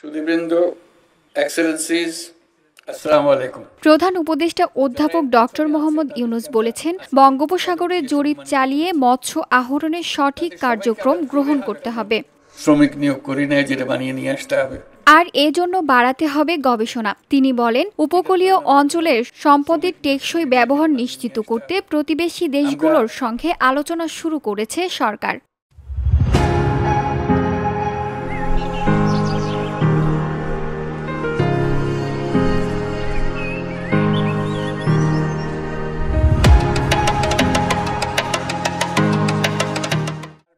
সুধীবৃন্দ, এক্সেলেন্সিজ, আসসালামু আলাইকুম। প্রধান উপদেষ্টা অধ্যাপক ডক্টর মোহাম্মদ ইউনূস বলেছেন, বঙ্গোপসাগরে জরিপ চালিয়ে মৎস্য আহরণের সঠিক কার্যক্রম গ্রহণ করতে হবে। শ্রমিক নিয়োগ করি নাই, যেটা বানিয়ে নিয়ে আসতে হবে। আর এজন্য বাড়াতে হবে গবেষণা। তিনি বলেন, উপকূলীয় অঞ্চলের সম্পদের টেকসই ব্যবহার নিশ্চিত করতে প্রতিবেশী দেশগুলোর সঙ্গে আলোচনা শুরু করেছে সরকার।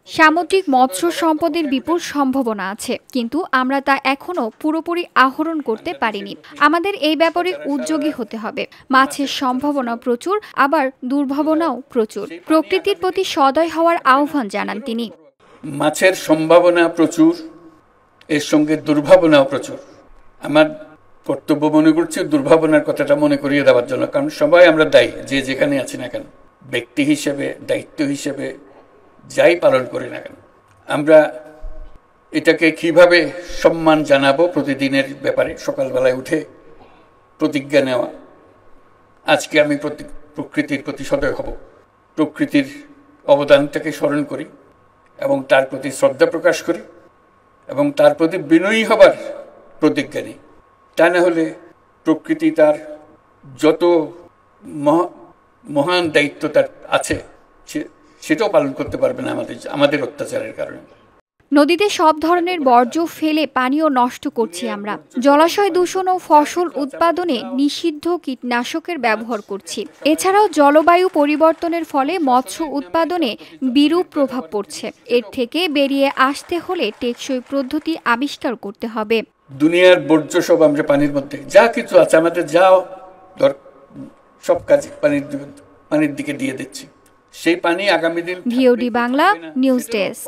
সামুদ্রিক মৎস্য সম্পদের বিপুল সম্ভাবনা আছে, কিন্তু আমরা তা এখনো পুরোপুরি আহরণ করতে পারিনি। আমাদের এই ব্যাপারে উদ্যোগী হতে হবে। মাছের সম্ভাবনা প্রচুর, আবার দুর্ভাবনাও প্রচুর। প্রকৃতির প্রতি সদয় হওয়ার আহ্বান জানান তিনি। মাছের সম্ভাবনা প্রচুর, এর সঙ্গে দুর্ভাবনাও প্রচুর। আমার কর্তব্য মনে করছি দুর্ভাবনার কথাটা মনে করিয়ে দেওয়ার জন্য, কারণ সবাই আমরা দায়ী, যে যেখানে আছি না কেন, ব্যক্তি হিসেবে, দায়িত্ব হিসেবে যাই পালন করি না কেন, আমরা এটাকে কিভাবে সম্মান জানাবো প্রতিদিনের ব্যাপারে সকালবেলায় উঠে প্রতিজ্ঞা নেওয়া। আজকে আমি প্রকৃতির প্রতি সদয় হব, প্রকৃতির অবদানটাকে স্মরণ করি এবং তার প্রতি শ্রদ্ধা প্রকাশ করি এবং তার প্রতি বিনয়ী হবার প্রতিজ্ঞা নিই। তা না হলে প্রকৃতি তার যত মহান দায়িত্ব তার আছে সেটাও পালন করতে পারবে না আমাদের অত্যাচারের কারণে। নদীতে সব ধরনের বর্জ্য ফেলে পানিও নষ্ট করছি আমরা। জলাশয় দূষণ ও ফসল উৎপাদনে নিষিদ্ধ কীটনাশকের ব্যবহার করছি। এছাড়াও জলবায়ু পরিবর্তনের ফলে মৎস্য উৎপাদনে বিরূপ প্রভাব পড়ছে। এর থেকে বেরিয়ে আসতে হলে টেকসই পদ্ধতি আবিষ্কার করতে হবে। দুনিয়ার বর্জ্য সব আমরা পানির মধ্যে যা কিছু আছে আমাদের সব কাজ পানির দিকে দিয়ে দিচ্ছি। সেই পানি আগামী দিন ভিওডি বাংলা নিউজ ডেস্ক।